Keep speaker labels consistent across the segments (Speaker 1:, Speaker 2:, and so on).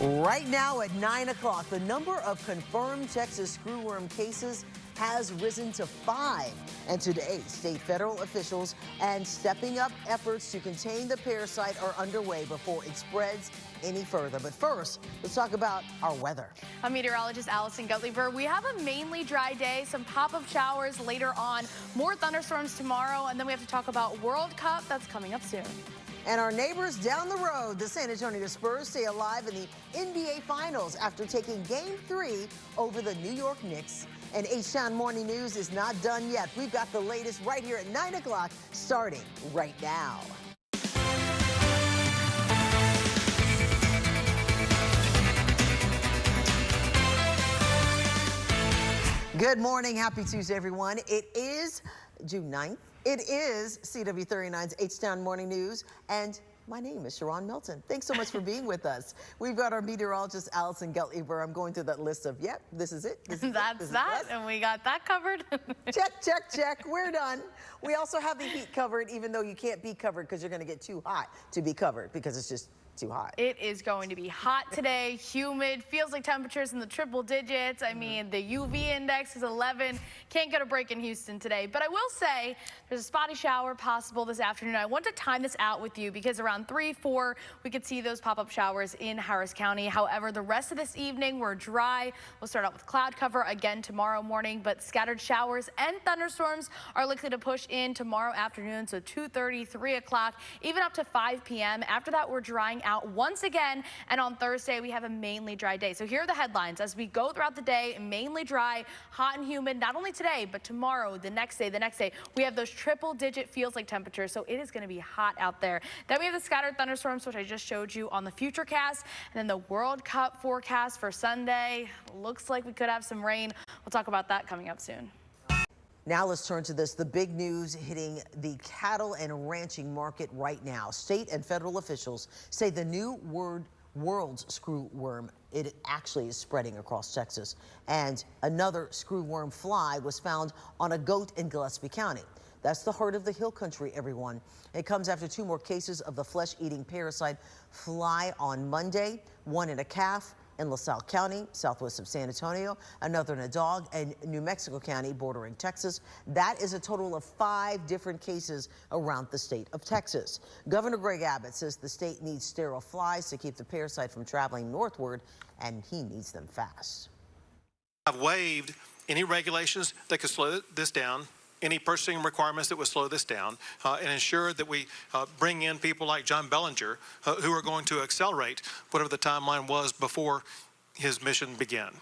Speaker 1: Right now at 9 o'clock, the number of confirmed Texas screwworm cases has risen to 5. And today, state federal officials and stepping up efforts to contain the parasite are underway before it spreads any further. But first, let's talk about our weather.
Speaker 2: I'm meteorologist Allison Guttlever. We have a mainly dry day, some pop-up showers later on, more thunderstorms tomorrow, and then we have to talk about World Cup. That's coming up soon.
Speaker 1: And our neighbors down the road, the San Antonio Spurs, stay alive in the NBA Finals after taking Game 3 over the New York Knicks. And Htown Morning News is not done yet. We've got the latest right here at 9 o'clock, starting right now. Good morning. Happy Tuesday, everyone. It is June 9th. It is CW39's Htown Morning News, and my name is Sharon Milton. Thanks so much for being with us. We've got our meteorologist, Allison Guttlever. I'm going through that list of, yep, this is it.
Speaker 2: That's that, and we got that covered.
Speaker 1: Check, check, check. We're done. We also have the heat covered, even though you can't be covered because you're going to get too hot to be covered because it's just too hot.
Speaker 2: It is going to be hot today, humid, feels like temperatures in the triple digits. I mean, the UV index is 11. Can't get a break in Houston today. But I will say there's a spotty shower possible this afternoon. I want to time this out with you because around 3, 4, we could see those pop-up showers in Harris County. However, the rest of this evening, we're dry. We'll start out with cloud cover again tomorrow morning, but scattered showers and thunderstorms are likely to push in tomorrow afternoon, so 2:30, 3 o'clock, even up to 5 p.m. After that, we're drying out once again, and on Thursday we have a mainly dry day. So here are the headlines as we go throughout the day. Mainly dry, hot and humid, not only today but tomorrow, the next day. We have those triple digit feels like temperatures, so it is going to be hot out there. Then we have the scattered thunderstorms, which I just showed you on the Futurecast, and then the World Cup forecast for Sunday. Looks like we could have some rain. We'll talk about that coming up soon.
Speaker 1: Now let's turn to this, the big news hitting the cattle and ranching market right now. State and federal officials say the new world's screwworm, it actually is spreading across Texas. And another screwworm fly was found on a goat in Gillespie County. That's the heart of the hill country, everyone. It comes after 2 more cases of the flesh-eating parasite fly on Monday, one in a calf in LaSalle County, southwest of San Antonio, another in a dog in New Mexico County bordering Texas. That is a total of 5 different cases around the state of Texas. Governor Greg Abbott says the state needs sterile flies to keep the parasite from traveling northward, and he needs them fast.
Speaker 3: I've waived any regulations that could slow this down, any purchasing requirements that would slow this down, and ensure that we bring in people like John Bellinger, who are going to accelerate whatever the timeline was before his mission began.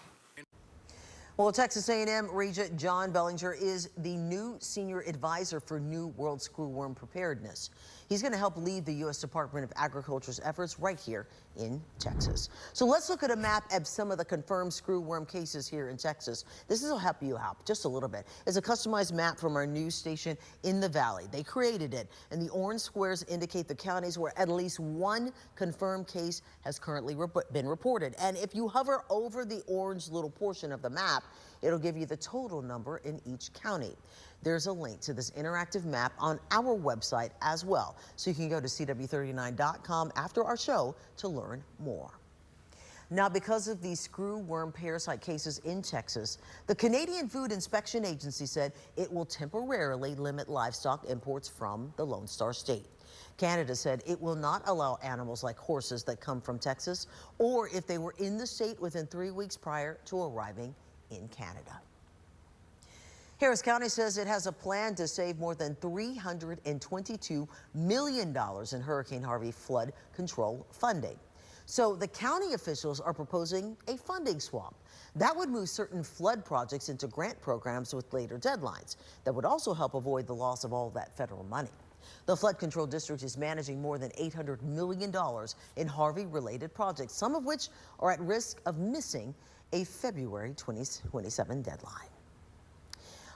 Speaker 1: Well, Texas A&M Regent John Bellinger is the new senior advisor for New World Screwworm Preparedness. He's going to help lead the U.S. Department of Agriculture's efforts right here in Texas. So let's look at a map of some of the confirmed screwworm cases here in Texas. This will help you out just a little bit. It's a customized map from our news station in the Valley. They created it, and the orange squares indicate the counties where at least 1 confirmed case has currently been reported. And if you hover over the orange little portion of the map, it'll give you the total number in each county. There's a link to this interactive map on our website as well, so you can go to CW39.com after our show to learn more. Now, because of these screwworm parasite cases in Texas, the Canadian Food Inspection Agency said it will temporarily limit livestock imports from the Lone Star State. Canada said it will not allow animals like horses that come from Texas, or if they were in the state within 3 weeks prior to arriving in Canada. Harris County says it has a plan to save more than $322 million in Hurricane Harvey flood control funding. So the county officials are proposing a funding swap. That would move certain flood projects into grant programs with later deadlines. That would also help avoid the loss of all that federal money. The Flood Control District is managing more than $800 million in Harvey-related projects, some of which are at risk of missing a February 2027 deadline.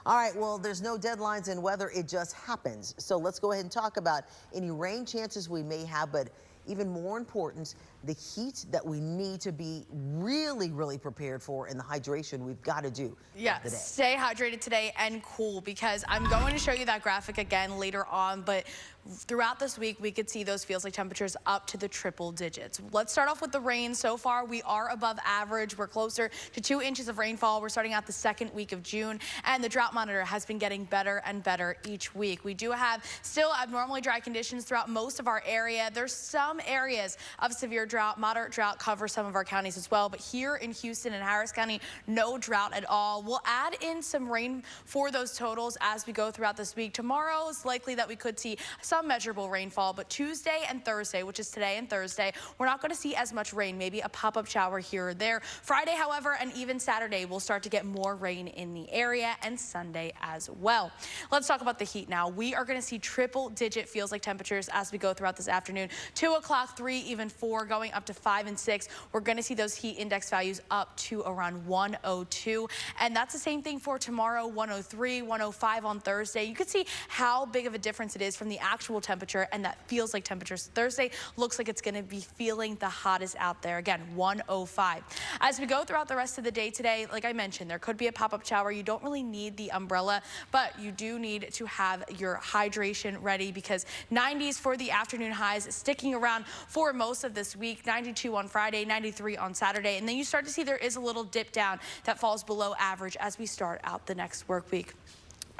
Speaker 1: All right, well, there's no deadlines in weather, it just happens. So let's go ahead and talk about any rain chances we may have, but even more important, the heat that we need to be really, really prepared for and the hydration we've got to do.
Speaker 2: Yeah, stay hydrated today and cool, because I'm going to show you that graphic again later on, but throughout this week, we could see those feels like temperatures up to the triple digits. Let's start off with the rain. So far, we are above average. We're closer to 2 inches of rainfall. We're starting out the second week of June, and the drought monitor has been getting better and better each week. We do have still abnormally dry conditions throughout most of our area. There's some areas of severe drought, moderate drought cover some of our counties as well, but here in Houston and Harris County, no drought at all. We'll add in some rain for those totals as we go throughout this week. Tomorrow is likely that we could see some measurable rainfall, but Tuesday and Thursday, which is today and Thursday, we're not going to see as much rain, maybe a pop-up shower here or there. Friday, however, and even Saturday, we'll start to get more rain in the area, and Sunday as well. Let's talk about the heat now. We are going to see triple-digit feels like temperatures as we go throughout this afternoon. 2 o'clock, 3, even 4, going up to 5 and 6. We're going to see those heat index values up to around 102, and that's the same thing for tomorrow, 103, 105 on Thursday. You can see how big of a difference it is from the actual temperature and that feels like temperatures. Thursday looks like it's going to be feeling the hottest out there. Again, 105. As we go throughout the rest of the day today, like I mentioned, there could be a pop-up shower. You don't really need the umbrella, but you do need to have your hydration ready, because 90s for the afternoon highs sticking around for most of this week. 92 on Friday, 93 on Saturday, and then you start to see there is a little dip down that falls below average as we start out the next work week.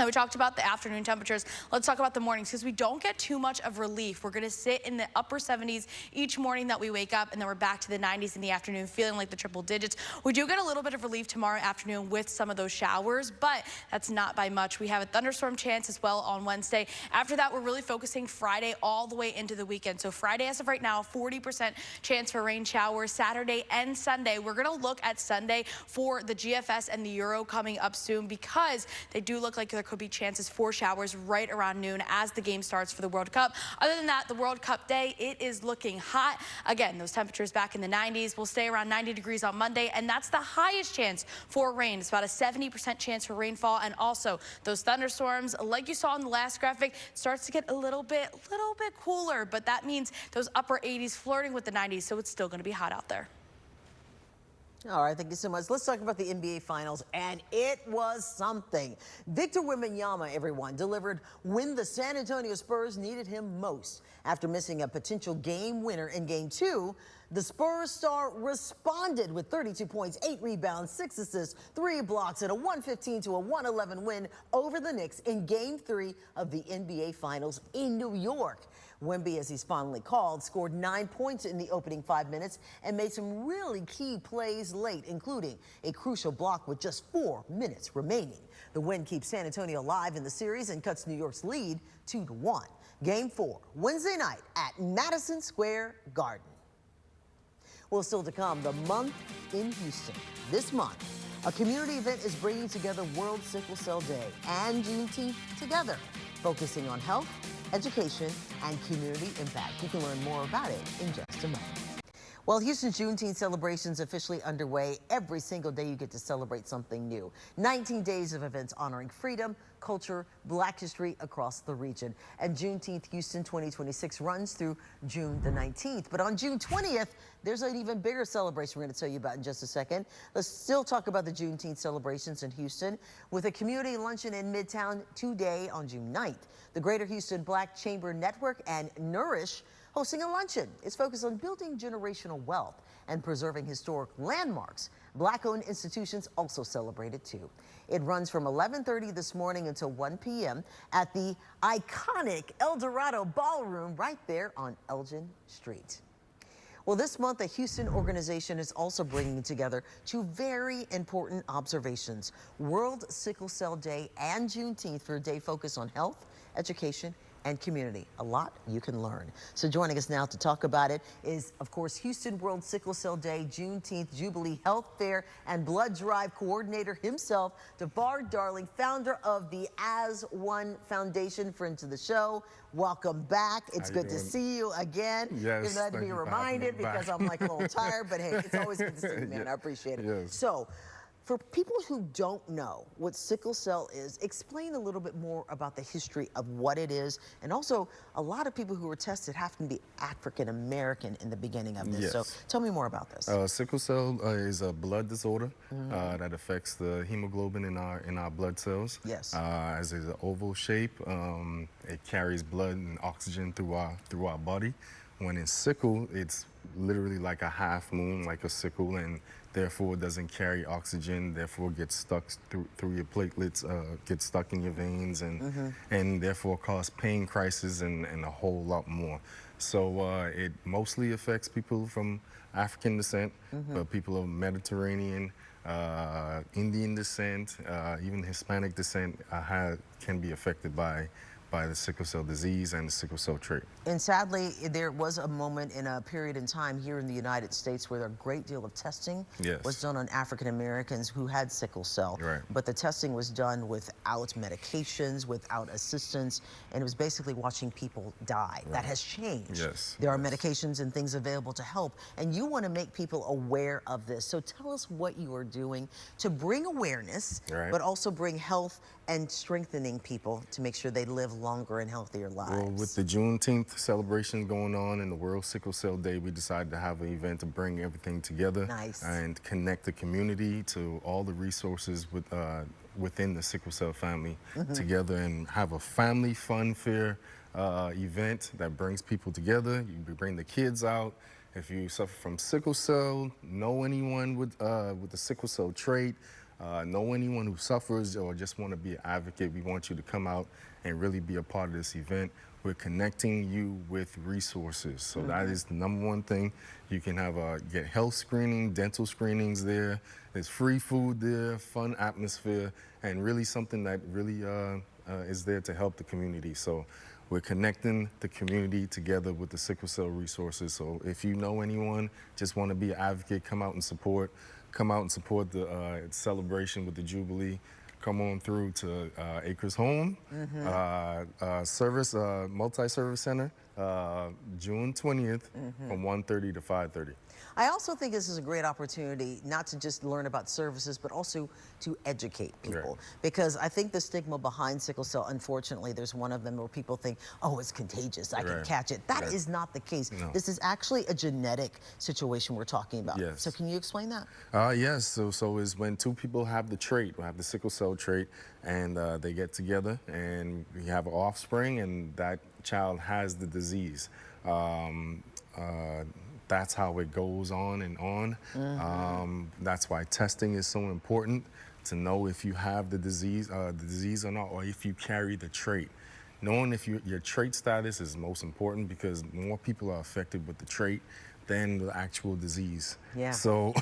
Speaker 2: And we talked about the afternoon temperatures. Let's talk about the mornings, because we don't get too much of relief. We're going to sit in the upper 70s each morning that we wake up, and then we're back to the 90s in the afternoon, feeling like the triple digits. We do get a little bit of relief tomorrow afternoon with some of those showers, but that's not by much. We have a thunderstorm chance as well on Wednesday. After that, we're really focusing Friday all the way into the weekend. So Friday, as of right now, 40% chance for rain showers. Saturday and Sunday, we're going to look at Sunday for the GFS and the Euro coming up soon, because they do look like they're could be chances for showers right around noon as the game starts for the World Cup. Other than that, the World Cup day, it is looking hot. Again, those temperatures back in the 90s. Will stay around 90 degrees on Monday, and that's the highest chance for rain. It's about a 70% chance for rainfall, and also those thunderstorms, like you saw in the last graphic, starts to get a little bit cooler, but that means those upper 80s flirting with the 90s, so it's still going to be hot out there.
Speaker 1: All right, thank you so much. Let's talk about the NBA Finals, and it was something. Victor Wembanyama, everyone, delivered when the San Antonio Spurs needed him most. After missing a potential game winner in Game 2, the Spurs star responded with 32 points, 8 rebounds, 6 assists, 3 blocks, and a 115 to a 111 win over the Knicks in Game 3 of the NBA Finals in New York. Wemby, as he's fondly called, scored 9 points in the opening 5 minutes and made some really key plays late, including a crucial block with just 4 minutes remaining. The win keeps San Antonio alive in the series and cuts New York's lead 2-1. Game 4, Wednesday night at Madison Square Garden. Well, still to come, the month in Houston. This month, a community event is bringing together World Sickle Cell Day and Juneteenth together, focusing on health, education, and community impact. You can learn more about it in just a moment. Well, Houston's Juneteenth celebrations officially underway. Every single day you get to celebrate something new. 19 days of events honoring freedom, culture, Black history across the region. And Juneteenth Houston 2026 runs through June the 19th. But on June 20th, there's an even bigger celebration we're going to tell you about in just a second. Let's still talk about the Juneteenth celebrations in Houston with a community luncheon in Midtown today on June 9th. The Greater Houston Black Chamber Network and Nourish hosting a luncheon. It's focused on building generational wealth and preserving historic landmarks. Black-owned institutions also celebrated too. It runs from 11:30 this morning until 1 p.m. at the iconic El Dorado Ballroom right there on Elgin Street. Well, this month, a Houston organization is also bringing together 2 very important observations: World Sickle Cell Day and Juneteenth, for a day focused on health, education, and community. A lot you can learn. So joining us now to talk about it is, of course, Houston World Sickle Cell Day, Juneteenth Jubilee Health Fair, and Blood Drive coordinator himself, DeVar Darling, founder of the As One Foundation. Friend to the show. Welcome back. It's good to see you again.
Speaker 4: Yes,
Speaker 1: you're glad to be reminded because I'm like a little tired, but hey, it's always good to see you, man. I appreciate it.
Speaker 4: Yes.
Speaker 1: So, For people who don't know what sickle cell is, explain a little bit more about the history of what it is. And also, a lot of people who were tested have to be African American in the beginning of this.
Speaker 4: Yes.
Speaker 1: So tell me more about this.
Speaker 4: Sickle cell is a blood disorder that affects the hemoglobin in our blood cells.
Speaker 1: Yes.
Speaker 4: As it's an oval shape, it carries blood and oxygen through our body. When it's sickle, it's literally like a half moon, like a sickle, and therefore it doesn't carry oxygen, therefore gets stuck through your platelets, gets stuck in your veins, and therefore cause pain, crisis, and a whole lot more. So it mostly affects people from African descent, but people of Mediterranean, Indian descent, even Hispanic descent can be affected by the sickle cell disease and the sickle cell trait.
Speaker 1: And sadly, there was a moment in a period in time here in the United States where a great deal of testing was done on African Americans who had sickle cell.
Speaker 4: Right.
Speaker 1: But the testing was done without medications, without assistance, and it was basically watching people die. That has changed.
Speaker 4: Yes.
Speaker 1: There are medications and things available to help, and you want to make people aware of this. So tell us what you are doing to bring awareness, but also bring health and strengthening people to make sure they live longer and healthier lives.
Speaker 4: Well, with the Juneteenth celebration going on and the World Sickle Cell Day, we decided to have an event to bring everything together and connect the community to all the resources within the sickle cell family together, and have a family fun fair event that brings people together. You bring the kids out. If you suffer from sickle cell, know anyone with the sickle cell trait, know anyone who suffers, or just want to be an advocate, we want you to come out and really be a part of this event. We're connecting you with resources. So that is the #1 thing. You can get health screening, dental screenings there. There's free food there, fun atmosphere, and really something that really is there to help the community. So we're connecting the community together with the sickle cell resources. So if you know anyone, just want to be an advocate, come out and support. Come out and support the celebration with the Jubilee. Come on through to Acres Home Multi-Service Center, June 20th from 1:30 to 5:30.
Speaker 1: I also think this is a great opportunity not to just learn about services, but also to educate people. Because I think the stigma behind sickle cell, unfortunately, there's one of them where people think, oh, it's contagious, I can catch it. That is not the case.
Speaker 4: No.
Speaker 1: This is actually a genetic situation we're talking about.
Speaker 4: Yes.
Speaker 1: So can you explain that?
Speaker 4: Yes, so is when two people have the trait, have the sickle cell trait, and they get together and we have an offspring, and that child has the disease. That's how it goes on and on. That's why testing is so important, to know if you have the disease or not, or if you carry the trait. Knowing if your trait status is most important, because more people are affected with the trait than the actual disease.
Speaker 1: Yeah.
Speaker 4: So.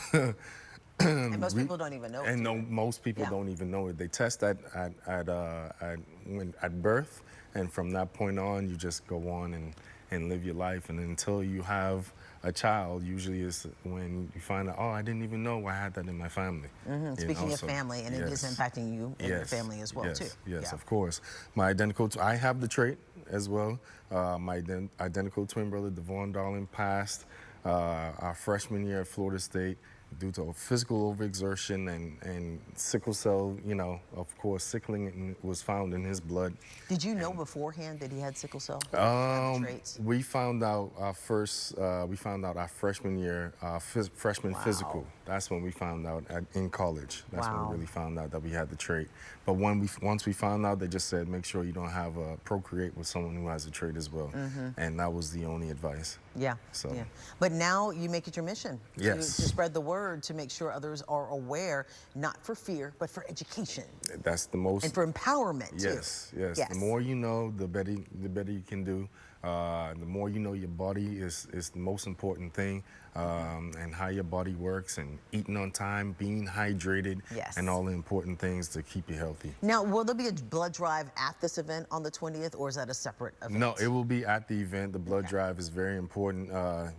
Speaker 1: And most people don't even know it.
Speaker 4: And most people don't even know it. They test at birth, and from that point on, you just go on and live your life. And until you have a child, usually is when you find out, oh, I didn't even know I had that in my family.
Speaker 1: Speaking of family, and it is impacting you and your family as well, too.
Speaker 4: Yes, of course. I have the trait as well. My identical twin brother, Devon Darling, passed our freshman year at Florida State due to physical overexertion and sickle cell, of course, sickling was found in his blood.
Speaker 1: Did you know beforehand that he had sickle cell?
Speaker 4: We found out our freshman year, freshman physical. That's when we found out in college. That's when we really found out that we had the trait. But once we found out, they just said, make sure you don't have procreate with someone who has the trait as well. And that was the only advice.
Speaker 1: But now you make it your mission to spread the word, to make sure others are aware, not for fear, but for education.
Speaker 4: That's the most.
Speaker 1: And for empowerment, too.
Speaker 4: Yes. The more you know, the better you can do. The more you know your body is the most important thing, and how your body works, and eating on time, being hydrated, and all the important things to keep you healthy.
Speaker 1: Now, will there be a blood drive at this event on the 20th, or is that a separate event?
Speaker 4: No, it will be at the event. The blood drive is very important.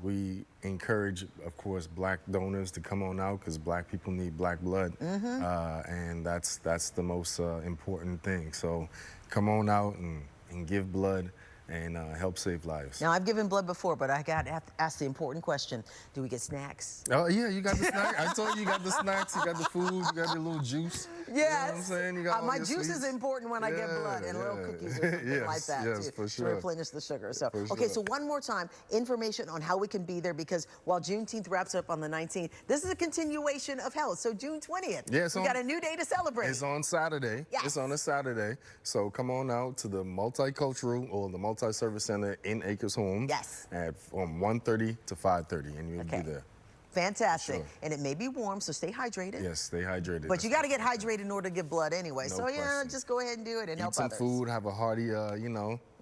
Speaker 4: We encourage, of course, black donors to come on out, because black people need black blood, and that's the most important thing. So come on out and give blood. and help save lives.
Speaker 1: Now, I've given blood before, but I got to ask the important question. Do we get snacks?
Speaker 4: Oh, yeah, you got the snack. I told you, you got the snacks, you got the food, you got your little juice.
Speaker 1: Yes.
Speaker 4: You know what I'm saying? You got all
Speaker 1: My
Speaker 4: your
Speaker 1: juice
Speaker 4: sweets.
Speaker 1: is important when I get blood, and little cookies or something like that to replenish the sugar. So, okay, so one more time, information on how we can be there, because while Juneteenth wraps up on the 19th, this is a continuation of health. So June 20th, we got a new day to celebrate.
Speaker 4: It's on Saturday.
Speaker 1: Yes.
Speaker 4: It's on a Saturday. So come on out to the Multicultural or the Multi-Service Center in Acres Homes.
Speaker 1: Yes.
Speaker 4: From 1:30 to 5:30, and you'll be there.
Speaker 1: Fantastic. And it may be warm, so stay hydrated.
Speaker 4: Yes, stay hydrated.
Speaker 1: But you got to get hydrated in order to give blood anyway.
Speaker 4: No
Speaker 1: so,
Speaker 4: question.
Speaker 1: just go ahead and do it and help
Speaker 4: Eat some
Speaker 1: others.
Speaker 4: food, have a hearty,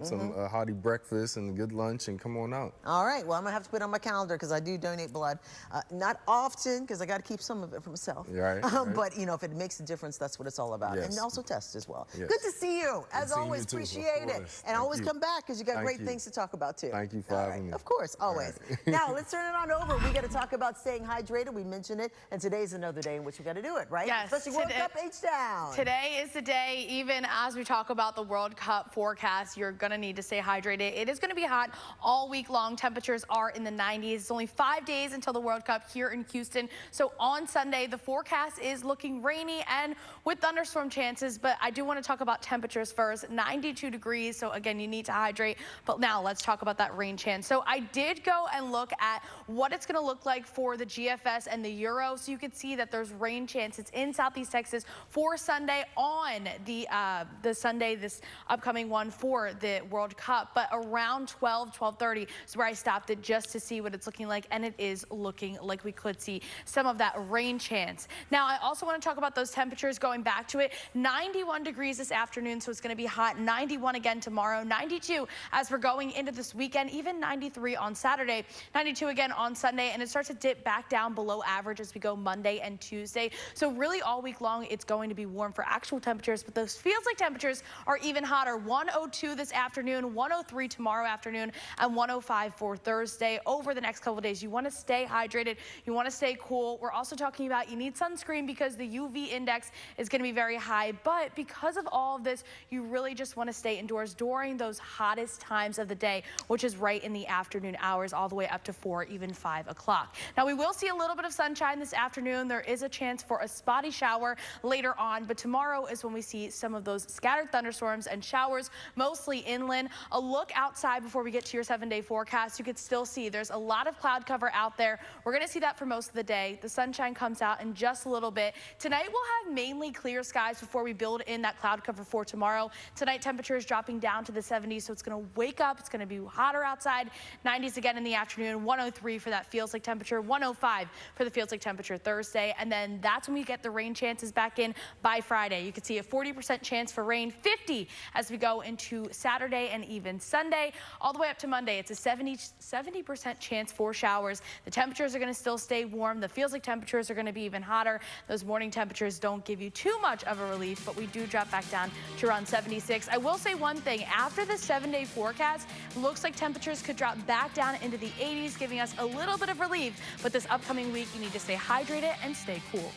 Speaker 4: some hearty breakfast and a good lunch, and come on out.
Speaker 1: All right. Well, I'm going to have to put it on my calendar because I do donate blood. Not often, because I got to keep some of it for myself.
Speaker 4: Right.
Speaker 1: But, if it makes a difference, that's what it's all about.
Speaker 4: Yes.
Speaker 1: And also test as well.
Speaker 4: Yes.
Speaker 1: Good to see you. As
Speaker 4: Good
Speaker 1: always,
Speaker 4: seeing you too,
Speaker 1: appreciate it. And
Speaker 4: Thank
Speaker 1: always
Speaker 4: you.
Speaker 1: come back because you got
Speaker 4: Thank
Speaker 1: great
Speaker 4: you.
Speaker 1: things to talk about, too.
Speaker 4: Thank you for having me.
Speaker 1: Of course, always. Now, let's turn it on over. We got to talk about staying hydrated. We mentioned it. And today's another day in which we got to do it, right?
Speaker 2: Yes.
Speaker 1: Especially World Cup Htown.
Speaker 2: Today is the day, even as we talk about the World Cup forecast, you're going to need to stay hydrated. It is going to be hot all week long. Temperatures are in the 90s. It's only 5 days until the World Cup here in Houston. So on Sunday, the forecast is looking rainy and with thunderstorm chances. But I do want to talk about temperatures first. 92 degrees. So again, you need to hydrate. But now let's talk about that rain chance. So I did go and look at what it's going to look like for the GFS and the Euro. So you can see that there's rain chances in Southeast Texas for Sunday on the Sunday, this upcoming one for the World Cup. But around 12:30 is where I stopped it just to see what it's looking like. And it is looking like we could see some of that rain chance. Now, I also want to talk about those temperatures going back to it. 91 degrees this afternoon, so it's going to be hot. 91 again tomorrow. 92 as we're going into this weekend. Even 93 on Saturday. 92 again on Sunday. And it starts to dip back down below average as we go Monday and Tuesday. So really all week long, it's going to be warm for actual temperatures, but those feels like temperatures are even hotter. 102 this afternoon, 103 tomorrow afternoon, and 105 for Thursday. Over the next couple of days, you want to stay hydrated. You want to stay cool. We're also talking about you need sunscreen because the UV index is going to be very high. But because of all of this, you really just want to stay indoors during those hottest times of the day, which is right in the afternoon hours, all the way up to 4, even 5 o'clock. Now, we will see a little bit of sunshine this afternoon. There is a chance for a spotty shower later on, but tomorrow is when we see some of those scattered thunderstorms and showers, mostly inland. A look outside before we get to your 7-day forecast. You can still see there's a lot of cloud cover out there. We're going to see that for most of the day. The sunshine comes out in just a little bit. Tonight we'll have mainly clear skies before we build in that cloud cover for tomorrow. Tonight temperatures dropping down to the 70s, so it's going to wake up. It's going to be hotter outside. 90s again in the afternoon. 103 for that feels like temperature. 105 for the feels like temperature Thursday. And then that's when we get the rain chances back in by Friday. You can see a 40% chance for rain, 50 as we go into Saturday and even Sunday. All the way up to Monday, it's a 70% chance for showers. The temperatures are going to still stay warm. The feels like temperatures are going to be even hotter. Those morning temperatures don't give you too much of a relief, but we do drop back down to around 76. I will say one thing. After the 7-day forecast, looks like temperatures could drop back down into the 80s, giving us a little bit of relief. But this upcoming week, you need to stay hydrated and stay cool.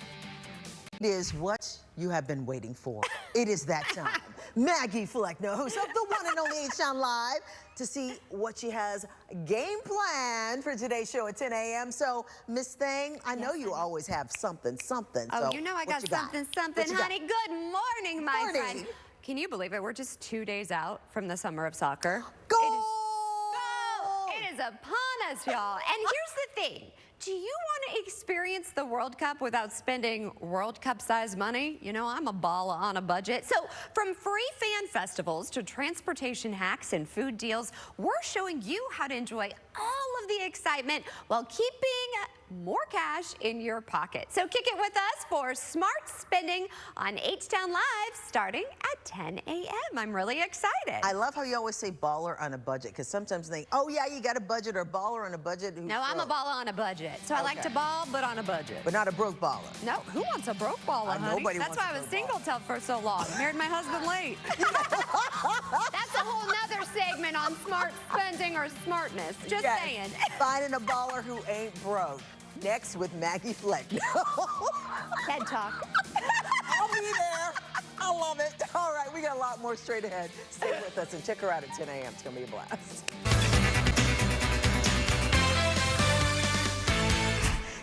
Speaker 1: It is what you have been waiting for. It is that time. Maggie Fleckner, host of the one and only Htown Live, to see what she has game planned for today's show at 10 a.m. So, Miss Thing, I know you always have something.
Speaker 5: Oh,
Speaker 1: so
Speaker 5: you know I got something, honey. Good morning, my friend. Can you believe it? We're just 2 days out from the summer of soccer.
Speaker 1: Go!
Speaker 5: It is upon us, y'all. And here's the thing. Do you want to experience the World Cup without spending World Cup-sized money? You know, I'm a baller on a budget. So from free fan festivals to transportation hacks and food deals, we're showing you how to enjoy all of the excitement while keeping more cash in your pocket. So kick it with us for smart spending on Htown Live starting at 10 a.m. I'm really excited.
Speaker 1: I love how you always say baller on a budget, because sometimes they think, oh yeah, you got a budget, or baller on a budget.
Speaker 5: No, I'm a baller on a budget. So I like to ball, but on a budget.
Speaker 1: But not a broke baller.
Speaker 5: No, who wants a broke baller, honey?
Speaker 1: Nobody
Speaker 5: That's
Speaker 1: wants
Speaker 5: why
Speaker 1: a
Speaker 5: I was
Speaker 1: broke
Speaker 5: single till for so long. Married my husband late. That's a whole nother segment on smart spending or smartness. Just saying.
Speaker 1: Finding a baller who ain't broke. Next with Maggie Fleckner.
Speaker 5: TED Talk.
Speaker 1: I'll be there. I love it. All right, we got a lot more straight ahead. Stay with us and check her out at 10 a.m. It's going to be a blast.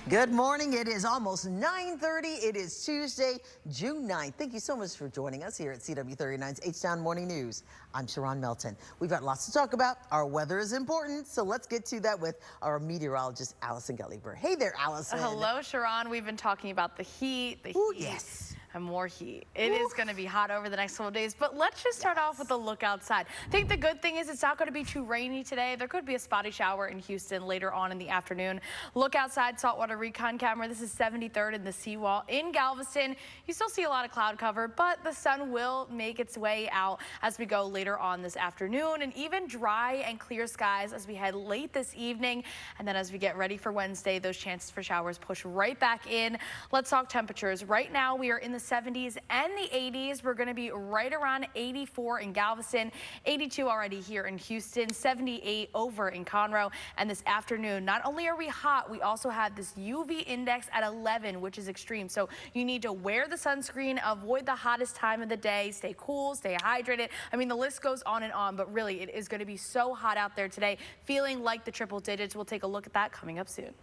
Speaker 1: Good morning. It is almost 9:30. It is Tuesday, June 9th. Thank you so much for joining us here at CW39's Htown Morning News. I'm Sharon Melton. We've got lots to talk about. Our weather is important, so let's get to that with our meteorologist, Allison Gelliver. Hey there, Allison.
Speaker 2: Hello, Sharon. We've been talking about the heat.
Speaker 1: Ooh, yes.
Speaker 2: And more heat. It is going to be hot over the next couple of days, but let's just start off with a look outside. I think the good thing is it's not going to be too rainy today. There could be a spotty shower in Houston later on in the afternoon. Look outside, saltwater recon camera. This is 73rd in the seawall in Galveston. You still see a lot of cloud cover, but the sun will make its way out as we go later on this afternoon, and even dry and clear skies as we head late this evening. And then as we get ready for Wednesday, those chances for showers push right back in. Let's talk temperatures. Right now, we are in the 70s and the 80s. We're going to be right around 84 in Galveston, 82 already here in Houston, 78 over in Conroe. And this afternoon, not only are we hot, we also have this UV index at 11, which is extreme. So you need to wear the sunscreen, avoid the hottest time of the day, stay cool, stay hydrated. I mean, the list goes on and on, but really it is going to be so hot out there today, feeling like the triple digits. We'll take a look at that coming up soon.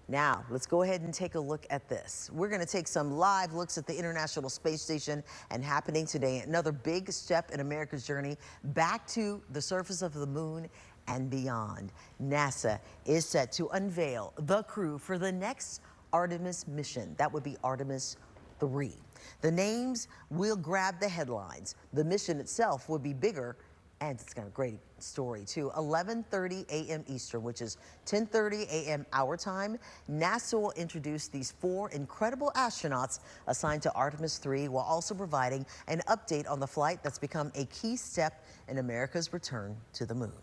Speaker 1: Now, let's go ahead and take a look at this. We're going to take some live looks at the International Space Station and happening today. Another big step in America's journey back to the surface of the moon and beyond. NASA is set to unveil the crew for the next Artemis mission. That would be Artemis 3. The names will grab the headlines. The mission itself would be bigger, and it's got a great story too. 11:30 a.m. Eastern, which is 10:30 a.m. our time. NASA will introduce these 4 incredible astronauts assigned to Artemis 3 while also providing an update on the flight that's become a key step in America's return to the moon.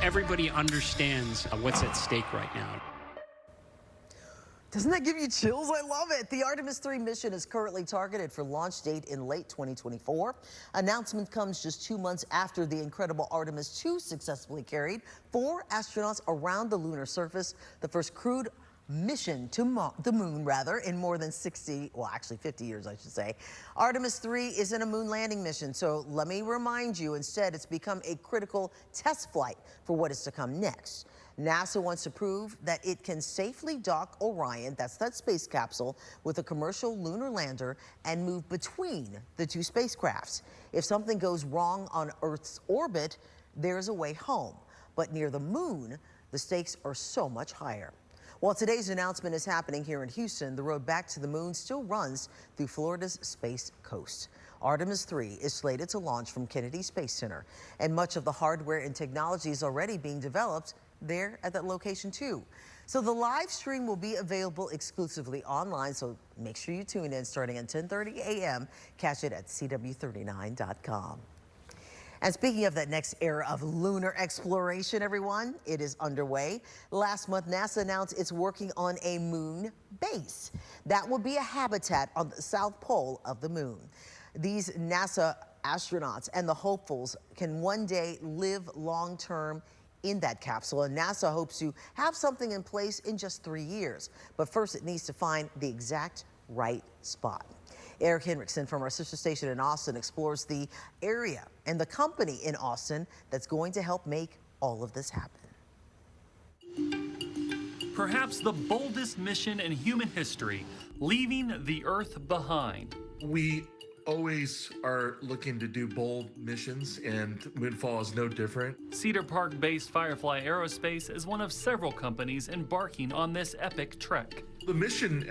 Speaker 6: Everybody understands what's at stake right now.
Speaker 1: Doesn't that give you chills? I love it. The Artemis 3 mission is currently targeted for launch date in late 2024. Announcement comes just 2 months after the incredible Artemis 2 successfully carried 4 astronauts around the lunar surface, the first crewed mission to the moon, in more than 50 years, I should say. Artemis 3 isn't a moon landing mission, so let me remind you, instead, it's become a critical test flight for what is to come next. NASA wants to prove that it can safely dock Orion, that's that space capsule, with a commercial lunar lander and move between the 2 spacecrafts. If something goes wrong on Earth's orbit, there's a way home. But near the moon, the stakes are so much higher. While today's announcement is happening here in Houston, the road back to the moon still runs through Florida's Space Coast. Artemis 3 is slated to launch from Kennedy Space Center, and much of the hardware and technology is already being developed there at that location too. So the live stream will be available exclusively online, so make sure you tune in starting at 10:30 a.m. Catch it at CW39.com. And speaking of that next era of lunar exploration, everyone, it is underway. Last month, NASA announced it's working on a moon base. That will be a habitat on the south pole of the moon. These NASA astronauts and the hopefuls can one day live long-term in that capsule, and NASA hopes to have something in place in just 3 years. But first, it needs to find the exact right spot. Eric Henriksen from our sister station in Austin explores the area and the company in Austin that's going to help make all of this happen.
Speaker 7: Perhaps the boldest mission in human history, leaving the Earth behind.
Speaker 8: We always are looking to do bold missions, and Moonfall is no different.
Speaker 7: Cedar Park-based Firefly Aerospace is one of several companies embarking on this epic trek.
Speaker 8: The mission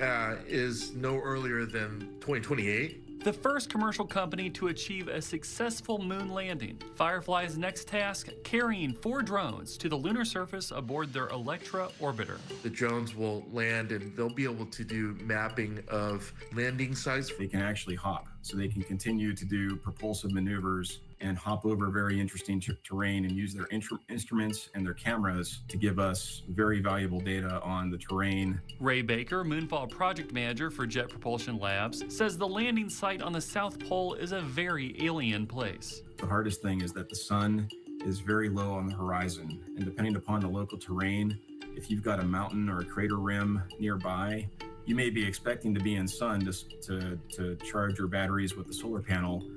Speaker 8: is no earlier than 2028.
Speaker 7: The first commercial company to achieve a successful moon landing. Firefly's next task, carrying 4 drones to the lunar surface aboard their Electra orbiter.
Speaker 8: The drones will land, and they'll be able to do mapping of landing sites.
Speaker 9: They can actually hop, so they can continue to do propulsive maneuvers and hop over very interesting terrain and use their instruments and their cameras to give us very valuable data on the terrain.
Speaker 7: Ray Baker, Moonfall project manager for Jet Propulsion Labs, says the landing site on the South Pole is a very alien place.
Speaker 9: The hardest thing is that the sun is very low on the horizon, and depending upon the local terrain, if you've got a mountain or a crater rim nearby, You may be expecting to be in sun to charge your batteries with the solar panel,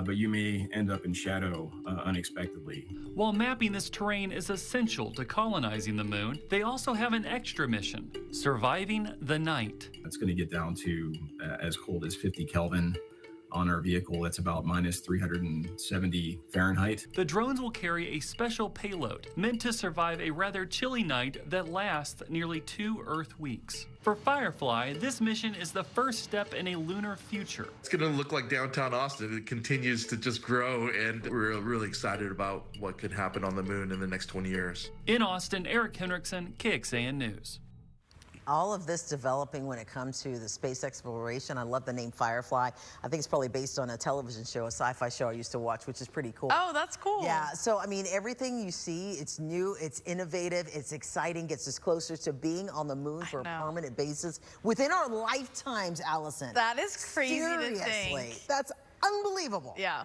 Speaker 9: but you may end up in shadow unexpectedly.
Speaker 7: While mapping this terrain is essential to colonizing the moon, they also have an extra mission, surviving the night.
Speaker 9: It's going to get down to as cold as 50 Kelvin. On our vehicle, that's about minus 370 Fahrenheit.
Speaker 7: The drones will carry a special payload meant to survive a rather chilly night that lasts nearly 2 Earth weeks. For Firefly, this mission is the first step in a lunar future.
Speaker 8: It's going to look like downtown Austin. It continues to just grow, and we're really excited about what could happen on the moon in the next 20 years.
Speaker 7: In Austin, Eric Henriksen, KXAN News.
Speaker 1: All of this developing when it comes to the space exploration. I love the name Firefly. I think it's probably based on a television show, a sci-fi show I used to watch, which is pretty cool.
Speaker 2: Oh, that's cool.
Speaker 1: Yeah, so I mean, everything you see, it's new, it's innovative, it's exciting, gets us closer to being on the moon for a permanent basis within our lifetimes, Allison.
Speaker 2: That is crazy
Speaker 1: Seriously,
Speaker 2: to think.
Speaker 1: That's unbelievable.
Speaker 2: Yeah.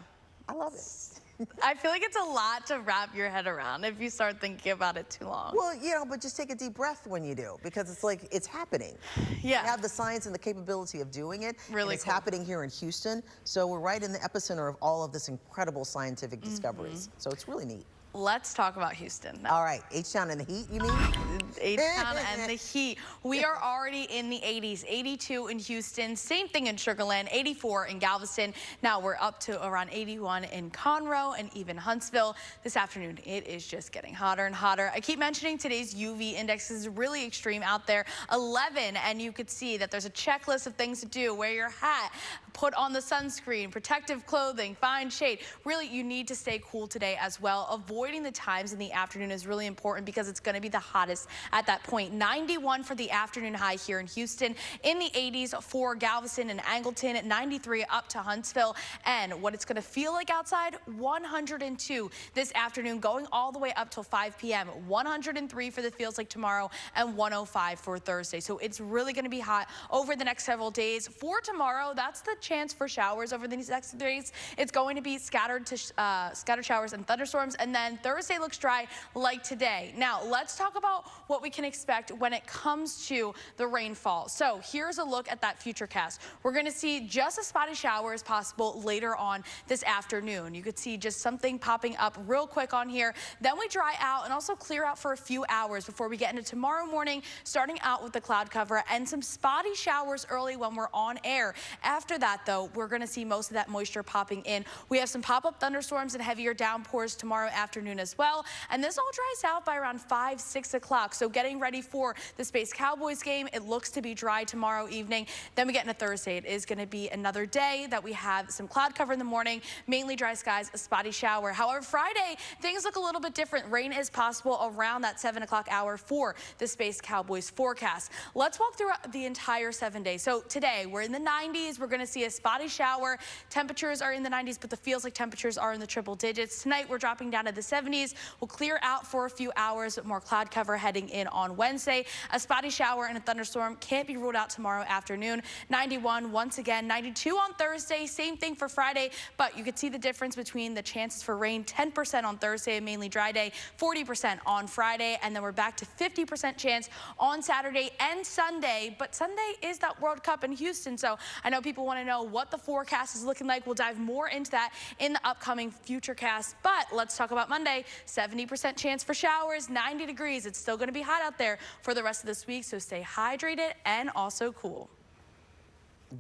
Speaker 1: I love it.
Speaker 2: I feel like it's a lot to wrap your head around if you start thinking about it too long.
Speaker 1: Well, you know, but just take a deep breath when you do, because it's like, it's happening.
Speaker 2: Yeah.
Speaker 1: We have the science and the capability of doing it.
Speaker 2: Really
Speaker 1: and it's happening here in Houston. So we're right in the epicenter of all of this incredible scientific discoveries. So it's really neat.
Speaker 2: Let's talk about Houston now.
Speaker 1: All right, Htown and the heat, you mean?
Speaker 2: Htown and the heat. We are already in the 80s, 82 in Houston, same thing in Sugar Land, 84 in Galveston. Now we're up to around 81 in Conroe and even Huntsville. This afternoon, it is just getting hotter and hotter. I keep mentioning today's UV index is really extreme out there, 11, and you could see that there's a checklist of things to do. Wear your hat, put on the sunscreen, protective clothing, find shade. Really, you need to stay cool today as well. Avoiding the times in the afternoon is really important because it's going to be the hottest at that point. 91 for the afternoon high here in Houston. In the 80s for Galveston and Angleton, 93 up to Huntsville. And what it's going to feel like outside, 102 this afternoon, going all the way up till 5 p.m. 103 for the feels like tomorrow and 105 for Thursday. So it's really going to be hot over the next several days. For tomorrow, that's the chance for showers over these next days. It's going to be scattered showers and thunderstorms, and then Thursday looks dry like today. Now let's talk about what we can expect when it comes to the rainfall. So here's a look at that futurecast. We're going to see just a spotty shower as possible later on this afternoon. You could see just something popping up real quick on here. Then we dry out and also clear out for a few hours before we get into tomorrow morning, starting out with the cloud cover and some spotty showers early when we're on air. After that, though, we're going to see most of that moisture popping in. We have some pop-up thunderstorms and heavier downpours tomorrow afternoon as well. And this all dries out by around 5, 6 o'clock. So getting ready for the Space Cowboys game. It looks to be dry tomorrow evening. Then we get into Thursday. It is going to be another day that we have some cloud cover in the morning, mainly dry skies, a spotty shower. However, Friday, things look a little bit different. Rain is possible around that 7 o'clock hour for the Space Cowboys forecast. Let's walk through the entire 7 days. So today, we're in the 90s. We're going to see a spotty shower. Temperatures are in the 90s, but the feels like temperatures are in the triple digits. Tonight, we're dropping down to the 70s. We'll clear out for a few hours, but more cloud cover heading in on Wednesday. A spotty shower and a thunderstorm can't be ruled out tomorrow afternoon. 91 once again, 92 on Thursday. Same thing for Friday, but you could see the difference between the chances for rain. 10% on Thursday, a mainly dry day, 40% on Friday, and then we're back to 50% chance on Saturday and Sunday. But Sunday is that World Cup in Houston, so I know people want to know what the forecast is looking like. We'll dive more into that in the upcoming futurecast, but let's talk about Monday. 70% chance for showers, 90 degrees. It's still going to be hot out there for the rest of this week, so stay hydrated and also cool.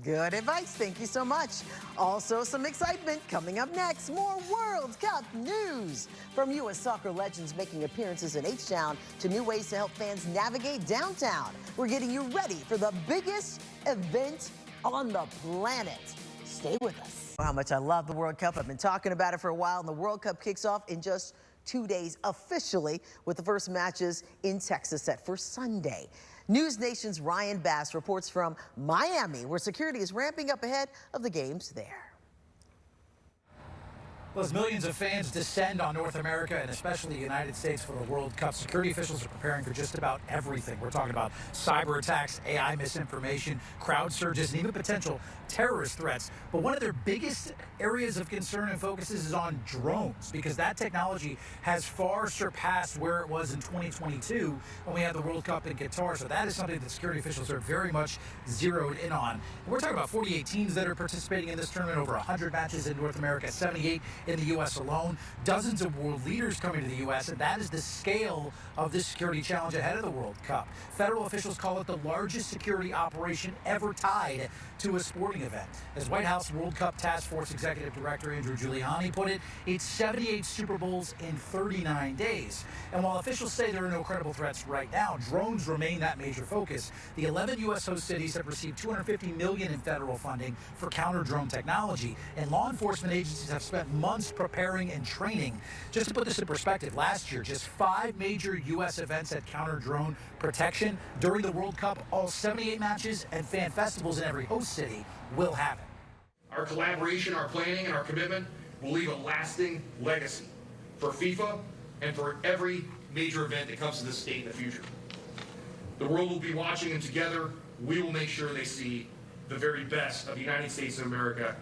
Speaker 1: Good advice. Thank you so much. Also, some excitement coming up next. More World Cup news from U.S. soccer legends making appearances in Htown to new ways to help fans navigate downtown. We're getting you ready for the biggest event on the planet. Stay with us. How much I love the World Cup. I've been talking about it for a while, and the World Cup kicks off in just 2 days officially, with the first matches in Texas set for Sunday. News Nation's Ryan Bass reports from Miami, where security is ramping up ahead of the games there.
Speaker 10: Well, as millions of fans descend on North America and especially the United States for the World Cup, security officials are preparing for just about everything. We're talking about cyber attacks, AI misinformation, crowd surges, and even potential terrorist threats. But one of their biggest areas of concern and focus is on drones, because that technology has far surpassed where it was in 2022 when we had the World Cup in Qatar. So that is something that security officials are very much zeroed in on. And we're talking about 48 teams that are participating in this tournament, over 100 matches in North America, 78 in the U.S. alone, dozens of world leaders coming to the U.S., and that is the scale of this security challenge ahead of the World Cup. Federal officials call it the largest security operation ever tied to a sporting event. As White House World Cup Task Force Executive Director Andrew Giuliani put it, it's 78 Super Bowls in 39 days. And while officials say there are no credible threats right now, drones remain that major focus. The 11 U.S. host cities have received $250 million in federal funding for counter-drone technology, and law enforcement agencies have spent months preparing and training. Just to put this in perspective, last year, just 5 major U.S. events had counter-drone protection. During the World Cup, all 78 matches and fan festivals in every host city will have it.
Speaker 11: Our collaboration, our planning, and our commitment will leave a lasting legacy for FIFA and for every major event that comes to this state in the future. The world will be watching, and together we will make sure they see the very best of the United States of America.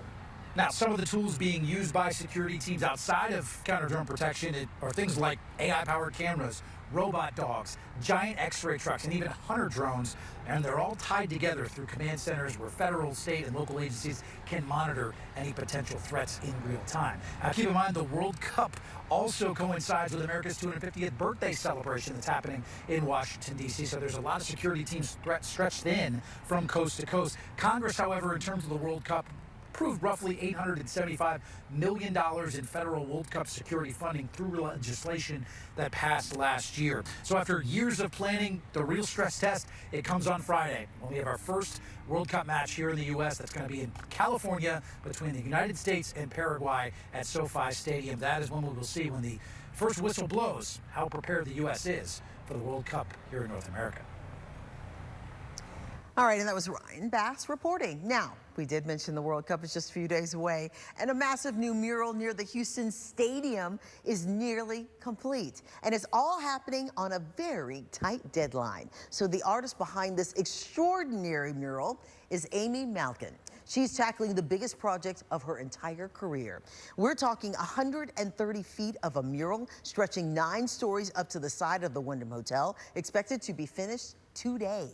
Speaker 10: Now, some of the tools being used by security teams outside of counter-drone protection are things like AI-powered cameras, robot dogs, giant X-ray trucks, and even hunter drones, and they're all tied together through command centers where federal, state, and local agencies can monitor any potential threats in real time. Now, keep in mind, the World Cup also coincides with America's 250th birthday celebration that's happening in Washington, D.C., so there's a lot of security teams stretched in from coast to coast. Congress, however, in terms of the World Cup, approved roughly $875 million in federal World Cup security funding through legislation that passed last year. So after years of planning, the real stress test, it comes on Friday when we have our first World Cup match here in the U.S. That's going to be in California between the United States and Paraguay at SoFi Stadium. That is when we will see, when the first whistle blows, how prepared the U.S. is for the World Cup here in North America.
Speaker 1: All right, and that was Ryan Bass reporting. Now, we did mention the World Cup is just a few days away, and a massive new mural near the Houston Stadium is nearly complete. And it's all happening on a very tight deadline. So the artist behind this extraordinary mural is Amy Malkin. She's tackling the biggest project of her entire career. We're talking 130 feet of a mural stretching 9 stories up to the side of the Wyndham Hotel, expected to be finished today.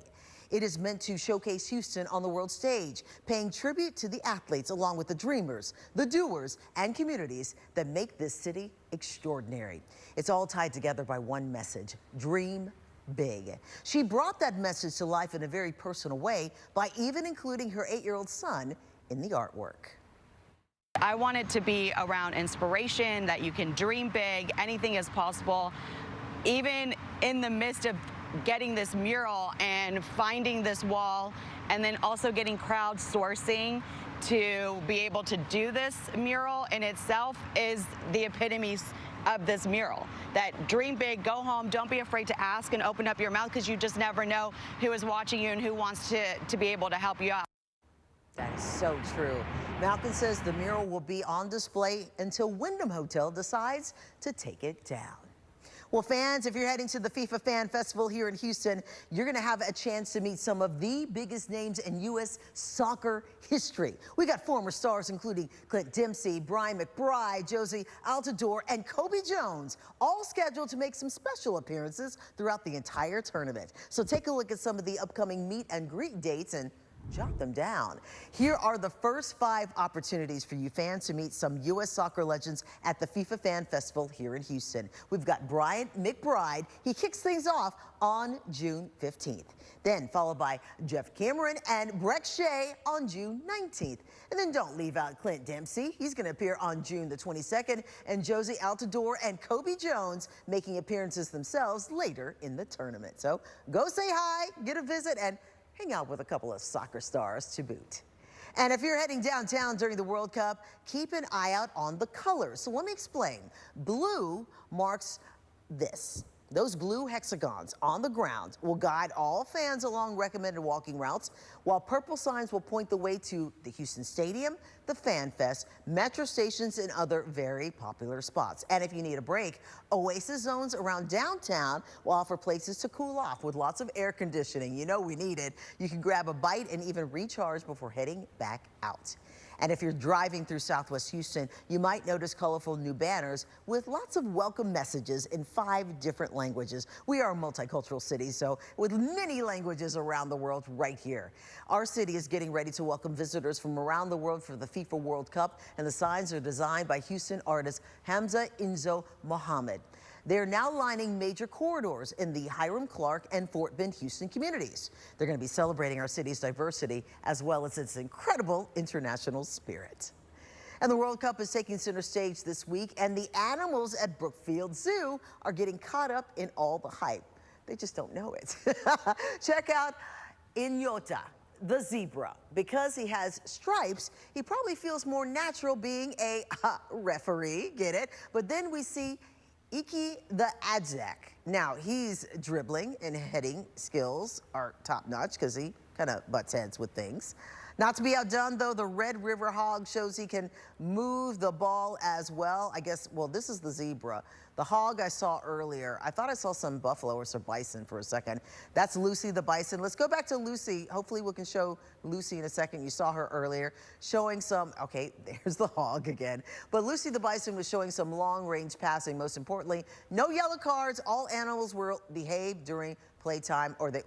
Speaker 1: It is meant to showcase Houston on the world stage, paying tribute to the athletes along with the dreamers, the doers, and communities that make this city extraordinary. It's all tied together by one message: dream big. She brought that message to life in a very personal way by even including her 8-year-old son in the artwork.
Speaker 12: I want it to be around inspiration, that you can dream big, anything is possible, even in the midst of getting this mural and finding this wall, and then also getting crowdsourcing to be able to do this mural in itself is the epitome of this mural. That dream big, go home, don't be afraid to ask and open up your mouth, because you just never know who is watching you and who wants to be able to help you out.
Speaker 1: That is so true. Malkin says the mural will be on display until Wyndham Hotel decides to take it down. Well, fans, if you're heading to the FIFA Fan Festival here in Houston, you're going to have a chance to meet some of the biggest names in U.S. soccer history. We got former stars including Clint Dempsey, Brian McBride, Josie Altidore, and Kobe Jones, all scheduled to make some special appearances throughout the entire tournament. So take a look at some of the upcoming meet and greet dates and jot them down. Here are the first 5 opportunities for you fans to meet some U.S. soccer legends at the FIFA Fan Festival here in Houston. We've got Brian McBride. He kicks things off on June 15th. Then followed by Jeff Cameron and Breck Shea on June 19th. And then don't leave out Clint Dempsey. He's going to appear on June the 22nd. And Josie Altidore and Kobe Jones making appearances themselves later in the tournament. So go say hi, get a visit, and hang out with a couple of soccer stars to boot. And if you're heading downtown during the World Cup, keep an eye out on the colors. So let me explain. Blue marks this. Those blue hexagons on the ground will guide all fans along recommended walking routes, while purple signs will point the way to the Houston Stadium, the Fan Fest, metro stations, and other very popular spots. And if you need a break, oasis zones around downtown will offer places to cool off with lots of air conditioning. You know we need it. You can grab a bite and even recharge before heading back out. And if you're driving through Southwest Houston, you might notice colorful new banners with lots of welcome messages in 5 different languages. We are a multicultural city, so with many languages around the world right here. Our city is getting ready to welcome visitors from around the world for the FIFA World Cup, and the signs are designed by Houston artist Hamza Inzo Mohammed. They're now lining major corridors in the Hiram Clark and Fort Bend Houston communities. They're going to be celebrating our city's diversity as well as its incredible international spirit. And the World Cup is taking center stage this week, and the animals at Brookfield Zoo are getting caught up in all the hype. They just don't know it. Check out Inyota, the zebra. Because he has stripes, he probably feels more natural being a referee, get it? But then we see Iki the Adzak. Now, he's dribbling and heading skills are top-notch because he kind of butts heads with things. Not to be outdone, though, the Red River Hog shows he can move the ball as well. I guess, well, this is the zebra. The hog I saw earlier, I thought I saw some buffalo or some bison for a second. That's Lucy the bison. Let's go back to Lucy. Hopefully we can show Lucy in a second. You saw her earlier showing some, okay, there's the hog again. But Lucy the bison was showing some long-range passing. Most importantly, no yellow cards. All animals will behave during playtime or they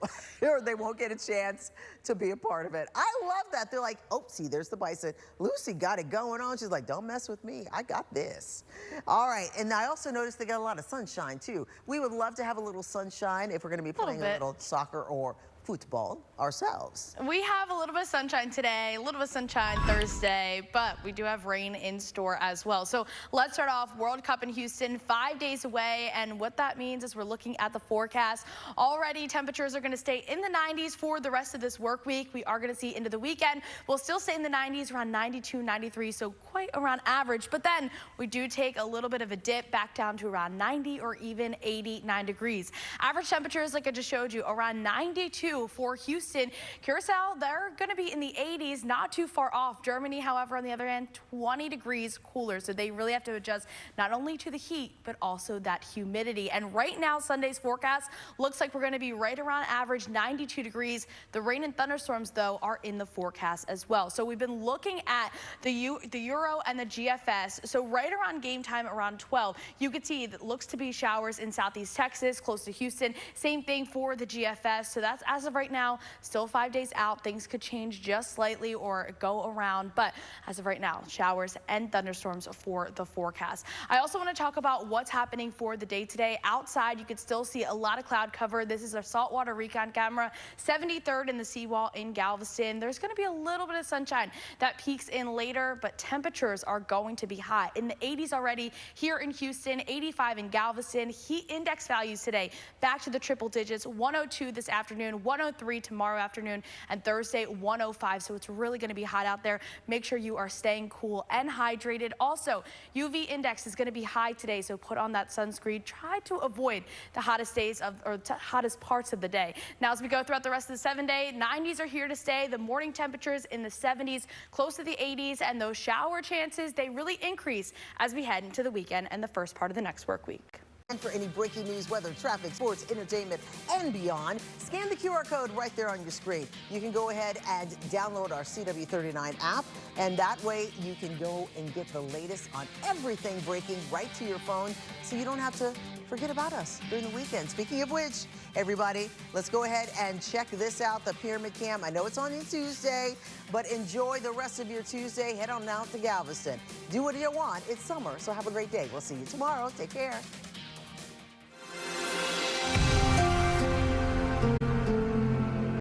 Speaker 1: won't get a chance to be a part of it. I love that. They're like, oh, see, there's the bison. Lucy got it going on. She's like, don't mess with me. I got this. All right. And I also noticed they got a lot of sunshine, too. We would love to have a little sunshine if we're going to be playing a little soccer or football ourselves.
Speaker 2: We have a little bit of sunshine today, a little bit of sunshine Thursday, but we do have rain in store as well. So let's start off World Cup in Houston, 5 days away. And what that means is we're looking at the forecast. Already temperatures are going to stay in the 90s for the rest of this work week. We are going to see into the weekend. We'll still stay in the 90s, around 92, 93, so quite around average. But then we do take a little bit of a dip back down to around 90 or even 89 degrees. Average temperatures, like I just showed you, around 92 for Houston. Curacao, they're going to be in the 80s, not too far off. Germany, however, on the other hand, 20 degrees cooler. So they really have to adjust not only to the heat, but also that humidity. And right now, Sunday's forecast looks like we're going to be right around average, 92 degrees. The rain and thunderstorms, though, are in the forecast as well. So we've been looking at the Euro and the GFS. So right around game time, around 12, you could see that looks to be showers in Southeast Texas, close to Houston. Same thing for the GFS. So that's as of right now, still 5 days out. Things could change just slightly or go around, but as of right now, showers and thunderstorms for the forecast. I also want to talk about what's happening for the day today. Outside, you could still see a lot of cloud cover. This is our saltwater recon camera, 73rd in the seawall in Galveston. There's going to be a little bit of sunshine that peaks in later, but temperatures are going to be hot. In the 80s already here in Houston, 85 in Galveston. Heat index values today back to the triple digits, 102 this afternoon, 103 tomorrow afternoon, and Thursday 105. So it's really going to be hot out there. Make sure you are staying cool and hydrated. Also, UV index is going to be high today, so put on that sunscreen. Try to avoid the hottest days hottest parts of the day. Now, as we go throughout the rest of the 7-day, 90s are here to stay. The morning temperatures in the 70s, close to the 80s, and those shower chances, they really increase as we head into the weekend and the first part of the next work week.
Speaker 1: And for any breaking news, weather, traffic, sports, entertainment, and beyond, scan the QR code right there on your screen. You can go ahead and download our CW39 app, and that way you can go and get the latest on everything breaking right to your phone, so you don't have to forget about us during the weekend. Speaking of which, everybody, let's go ahead and check this out, the Pyramid Cam. I know it's on your Tuesday, but enjoy the rest of your Tuesday. Head on out to Galveston. Do what you want. It's summer, so have a great day. We'll see you tomorrow. Take care.